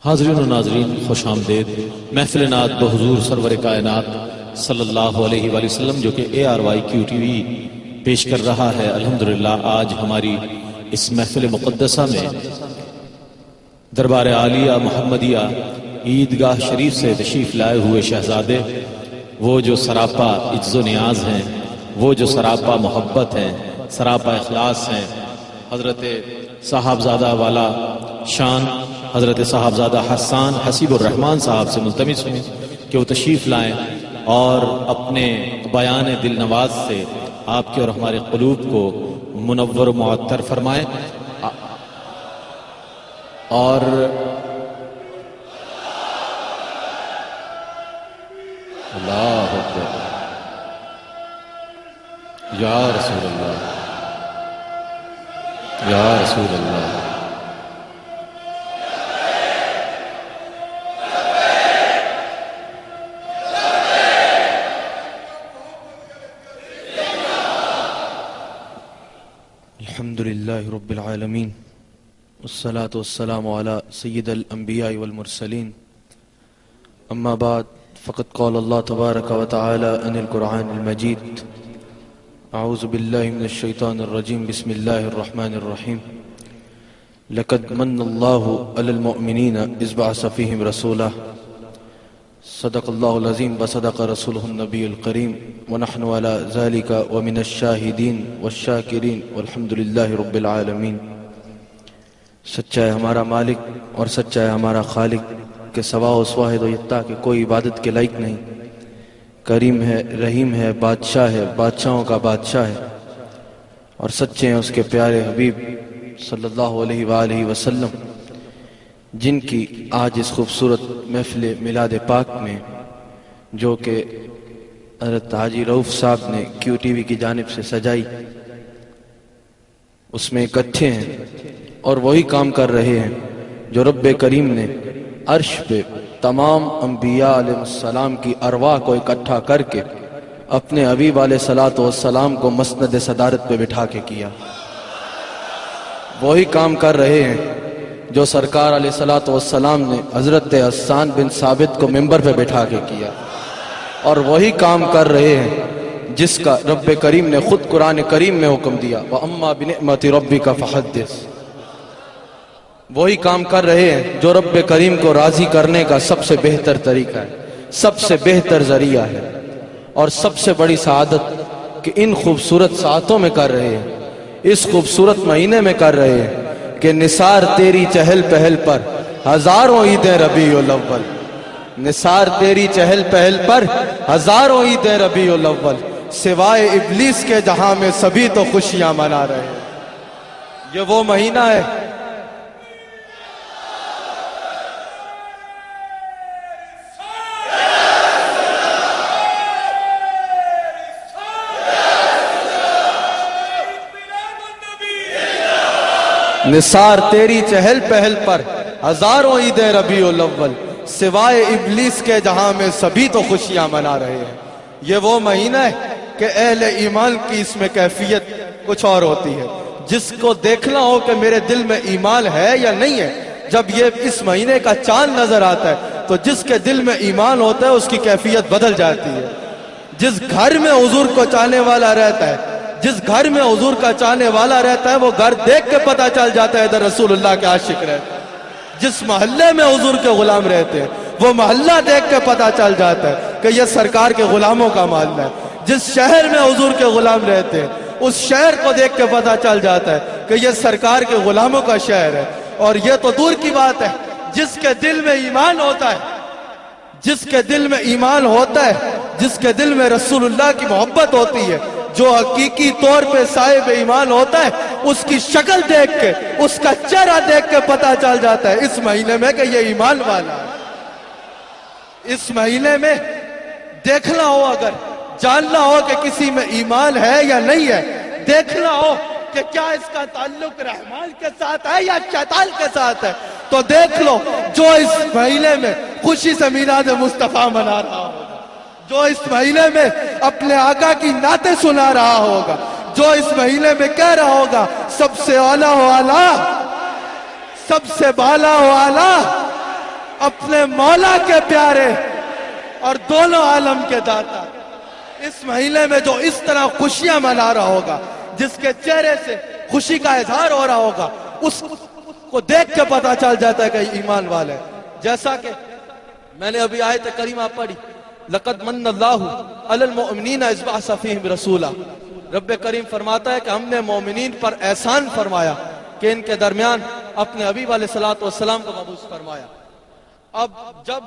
حاضرین و ناظرین، خوش آمدید محفل نعت بحضور سرور کائنات صلی اللہ علیہ وآلہ وسلم، جو کہ ARY QTV پیش کر رہا ہے۔ الحمدللہ آج ہماری اس محفل مقدسہ میں دربار عالیہ محمدیہ عیدگاہ شریف سے تشریف لائے ہوئے شہزادے، وہ جو سراپا عجز و نیاز ہیں، وہ جو سراپا محبت ہیں، سراپا اخلاص ہیں، حضرت صاحبزادہ والا شان حضرت صاحبزادہ حسان حسیب الرحمن صاحب سے ملتمس ہوں کہ وہ تشریف لائیں اور اپنے بیان دل نواز سے آپ کے اور ہمارے قلوب کو منور و معطر فرمائیں۔ اور اللہ اکبر، یا رسول اللہ، یا رسول اللہ۔ الحمدللہ رب العالمین، والصلاة والسلام علی سید الانبیاء والمرسلین، اما بعد فقد قال اللہ تبارک و تعالی ان القرآن المجید، اعوذ باللہ من الشیطان الرجیم، بسم اللہ الرحمن الرحیم، لقد من اللہ علی المؤمنین اذ بعث فیہم رسولا، صدق اللہ العظیم وصدق رسولہ النبی الکریم، ونحن علی ذالک ومن الشاہدین والشاکرین والحمدللہ رب العالمین۔ سچا ہے ہمارا مالک اور سچا ہے ہمارا خالق کہ سوا اس واحد و یکتا کہ کوئی عبادت کے لائق نہیں، کریم ہے، رحیم ہے، بادشاہ ہے، بادشاہوں کا بادشاہ ہے، اور سچے ہیں اس کے پیارے حبیب صلی اللہ علیہ وآلہ وسلم، جن کی آج اس خوبصورت محفل میلاد پاک میں، جو کہ حضرت حاجی رؤوف صاحب نے QTV کی جانب سے سجائی، اس میں اکٹھے ہیں اور وہی کام کر رہے ہیں جو رب کریم نے عرش پہ تمام انبیاء علیہ السلام کی ارواح کو اکٹھا کر کے اپنے حبیب علیہ الصلوۃ والسلام کو مسند صدارت پہ بٹھا کے کیا۔ وہی کام کر رہے ہیں جو سرکار علیہ الصلوۃ والسلام نے حضرت حسان بن ثابت کو ممبر پہ بٹھا کے کیا، اور وہی کام کر رہے ہیں جس کا رب کریم نے خود قرآن کریم میں حکم دیا، وَأَمَّا بِنِعْمَةِ رَبِّكَ فَحَدِّثْ۔ وہی کام کر رہے ہیں جو رب کریم کو راضی کرنے کا سب سے بہتر طریقہ ہے، سب سے بہتر ذریعہ ہے، اور سب سے بڑی سعادت کہ ان خوبصورت ساعتوں میں کر رہے ہیں، اس خوبصورت مہینے میں کر رہے ہیں کہ نثار تیری چہل پہل پر ہزاروں عیدیں ربیع الاول، نثار تیری چہل پہل پر ہزاروں عیدیں ربیع الاول، سوائے ابلیس کے جہاں میں سبھی تو خوشیاں منا رہے ہیں۔ یہ وہ مہینہ ہے نثار تیری چہل پہل پر ہزاروں عیدیں ربیع الاول، سوائے ابلیس کے جہاں میں سبھی تو خوشیاں منا رہے ہیں۔ یہ وہ مہینہ ہے کہ اہل ایمان کی اس میں کیفیت کچھ اور ہوتی ہے، جس کو دیکھنا ہو کہ میرے دل میں ایمان ہے یا نہیں ہے، جب یہ اس مہینے کا چاند نظر آتا ہے تو جس کے دل میں ایمان ہوتا ہے اس کی کیفیت بدل جاتی ہے۔ جس گھر میں حضور کو چاہنے والا رہتا ہے، جس گھر میں حضور کا چاہنے والا رہتا ہے، وہ گھر دیکھ کے پتہ چل جاتا ہے ادھر رسول اللہ کے عاشق رہتے ہیں۔ جس محلے میں حضور کے غلام رہتے ہیں، وہ محلہ دیکھ کے پتہ چل جاتا ہے کہ یہ سرکار کے غلاموں کا محلہ ہے۔ جس شہر میں حضور کے غلام رہتے ہیں، اس شہر کو دیکھ کے پتہ چل جاتا ہے کہ یہ سرکار کے غلاموں کا شہر ہے۔ اور یہ تو دور کی بات ہے، جس کے دل میں ایمان ہوتا ہے، جس کے دل میں ایمان ہوتا ہے، جس کے دل میں رسول اللہ کی محبت ہوتی ہے، جو حقیقی طور پہ صاحب ایمان ہوتا ہے، اس کی شکل دیکھ کے، اس کا چہرہ دیکھ کے پتہ چل جاتا ہے اس مہینے میں کہ یہ ایمان والا ہے۔ اس مہینے میں دیکھنا ہو، اگر جاننا ہو کہ کسی میں ایمان ہے یا نہیں ہے، دیکھنا ہو کہ کیا اس کا تعلق رحمان کے ساتھ ہے یا شیطان کے ساتھ ہے، تو دیکھ لو جو اس مہینے میں خوشی سے میلاد مصطفیٰ منا رہا ہوگا، جو اس مہینے میں اپنے آقا کی نعتیں سنا رہا ہوگا، جو اس مہینے میں کہہ رہا ہوگا سب سے اعلیٰ و اعلیٰ سب سے بالا و اعلی اپنے مولا کے پیارے اور دونوں عالم کے داتا، اس مہینے میں جو اس طرح خوشیاں منا رہا ہوگا، جس کے چہرے سے خوشی کا اظہار ہو رہا ہوگا، اس کو دیکھ کے پتا چل جاتا ہے کہ ایمان والے. جیسا کہ میں نے ابھی آیت کریمہ پڑھی، لقد من اللہ علی المؤمنین اذ بعث فیہم رسولا. رب کریم فرماتا ہے کہ ہم نے مومنین پر احسان فرمایا کہ ان کے درمیان اپنے حبیب علیہ الصلوۃ والسلام کو مبعوث فرمایا. اب جب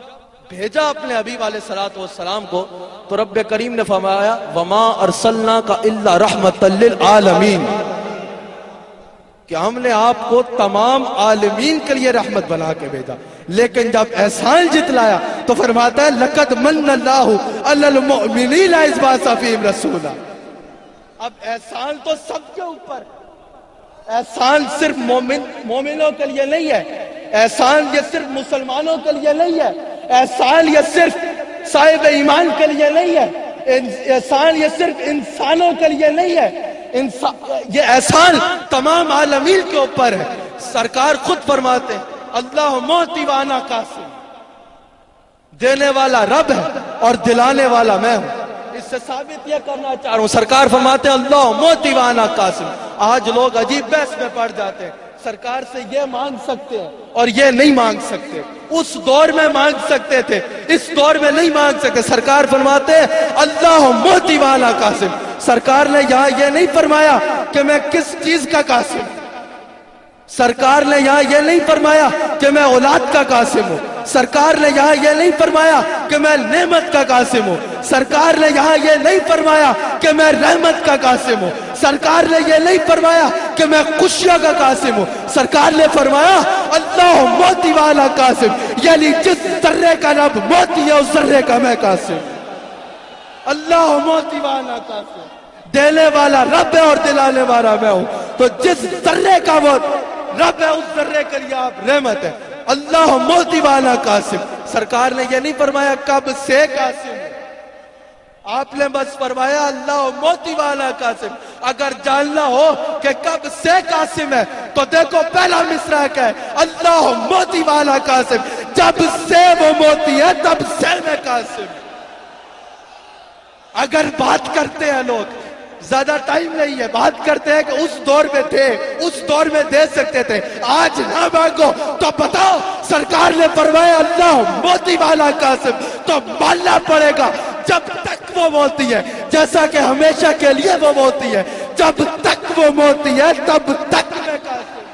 بھیجا اپنے حبیب علیہ الصلوۃ والسلام کو تو رب کریم نے فرمایا وما ارسلناک الا رحمۃ للعالمین، کہ ہم نے آپ کو تمام عالمین کے لیے رحمت بنا کے بھیجا. لیکن جب احسان جتلایا تو فرماتا ہے لقد من اللہ علی المؤمنین اذ بعث فیہم رسولا. اب احسان تو سب کے اوپر، احسان صرف مومنوں کے لیے نہیں ہے، احسان یہ صرف مسلمانوں کے لیے نہیں ہے، احسان یہ صرف صاحب ایمان کے لیے نہیں ہے، احسان یہ صرف انسانوں کے لیے نہیں ہے، یہ احسان تمام عالمین کے اوپر ہے. سرکار خود فرماتے ہیں اللہ معطی وانا قاسم، دینے والا رب ہے اور دلانے والا میں ہوں. اس سے ثابت یہ کرنا چاہ رہا ہوں، سرکار فرماتے ہیں اللہ معطی وانا قاسم. آج لوگ عجیب بحث میں پڑ جاتے ہیں، سرکار سے یہ مانگ سکتے ہیں اور یہ نہیں مانگ سکتے. اس دور میں مانگ سکتے تھے، اس دور میں نہیں مانگ سکتے. سرکار فرماتے ہیں اللہ معطی وانا قاسم. سرکار نے یہاں یہ نہیں فرمایا کہ میں کس چیز کا قاسم ہوں، سرکار نے یہاں یہ نہیں فرمایا کہ میں اولاد کا قاسم ہوں، سرکار نے یہاں یہ نہیں فرمایا کہ میں نعمت کا قاسم ہوں، سرکار نے یہاں یہ نہیں فرمایا کہ میں رحمت کا قاسم ہوں، سرکار نے یہ نہیں فرمایا کہ میں خوشیوں کا قاسم ہوں. سرکار نے فرمایا اللہ موتی والا قاسم، یعنی جس ذرے کا رب موتی ہے اس ذرے کا میں قاسم ہوں. اللہ موتی والا قاسم، دینے والا رب ہے اور دلانے والا میں ہوں. تو جس ذرے کا وہ رب ہے اس ذرے کے لیے آپ رحمت ہے. اللہ موتی والا قاسم. سرکار نے یہ نہیں فرمایا کب سے قاسم ہے، آپ نے بس فرمایا اللہ موتی والا قاسم. اگر جاننا ہو کہ کب سے قاسم ہے تو دیکھو پہلا مصرع کیا ہے، اللہ موتی والا قاسم. جب سے وہ موتی ہے تب سے میں قاسم. اگر بات کرتے ہیں لوگ، زیادہ ٹائم نہیں ہے، بات کرتے ہیں کہ اس دور میں تھے، اس دور میں دے سکتے تھے، آج نہ مانگو تو بتاؤ. سرکار نے فرمایا اللہ موتی والا قاسم، تو ماننا پڑے گا جب تک وہ موتی ہے، جیسا کہ ہمیشہ کے لیے وہ موتی ہے. جب تک وہ موتی ہے تب تک میں قاسم.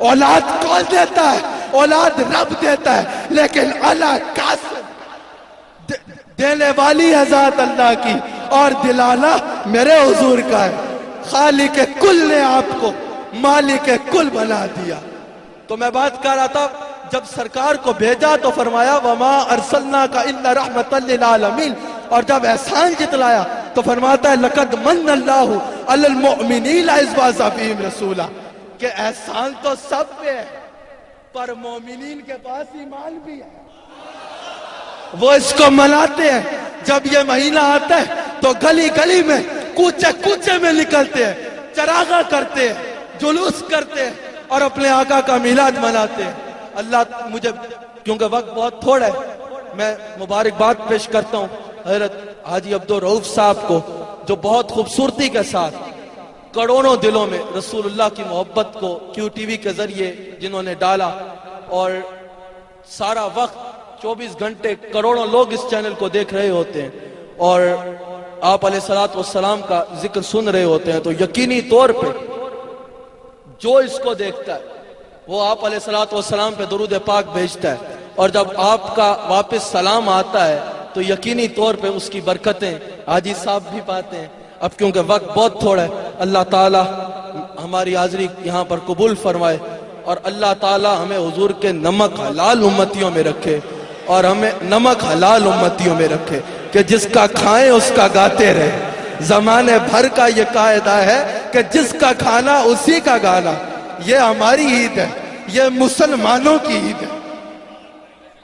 اولاد کون دیتا ہے؟ اولاد رب دیتا ہے، لیکن اللہ قاسم، دینے والی ہے ذات اللہ کی اور دلانا میرے حضور کا ہے. خالق کل نے آپ کو مالک کل بنا دیا. تو میں بات کر رہا تھا جب سرکار کو بھیجا تو فرمایا وما ارسلناک الا رحمۃ للعالمین، اور جب احسان جتلایا تو فرماتا ہے لقد من اللہ علی المؤمنین اذ بعث فیہم رسولا، کہ احسان تو سب پہ ہے پر مومنین کے پاس ایمان بھی ہے. وہ اس کو مناتے ہیں. جب یہ مہینہ آتا ہے تو گلی گلی میں کوچے کوچے میں نکلتے ہیں، چراغاں کرتے ہیں، جلوس کرتے ہیں اور اپنے آقا کا میلاد مناتے ہیں. اللہ مجھے کیونکہ وقت بہت تھوڑا ہے میں مبارکباد پیش کرتا ہوں حضرت حاجی عبدالرؤوف صاحب کو، جو بہت خوبصورتی کے ساتھ کروڑوں دلوں میں رسول اللہ کی محبت کو کیو ٹی وی کے ذریعے جنہوں نے ڈالا، اور سارا وقت 24 گھنٹے کروڑوں لوگ اس چینل کو دیکھ رہے ہوتے ہیں اور آپ علیہ الصلوۃ والسلام کا ذکر سن رہے ہوتے ہیں، تو یقینی طور پہ جو اس کو دیکھتا ہے وہ آپ علیہ الصلوۃ والسلام پہ درود پاک بھیجتا ہے، اور جب آپ کا واپس سلام آتا ہے تو یقینی طور پہ اس کی برکتیں حاجی صاحب بھی پاتے ہیں. اب کیونکہ وقت بہت تھوڑا ہے، اللہ تعالی ہماری حاضری یہاں پر قبول فرمائے اور اللہ تعالی ہمیں حضور کے نمک حلال امتیوں میں رکھے اور ہمیں نمک حلال امتیوں میں رکھے کہ جس کا کھائیں اس کا گاتے رہے. زمانے بھر کا یہ قاعدہ ہے کہ جس کا کھانا اسی کا گانا. یہ ہماری عید ہے، یہ مسلمانوں کی عید ہے.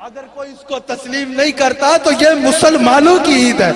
اگر کوئی اس کو تسلیم نہیں کرتا تو یہ مسلمانوں کی عید ہے.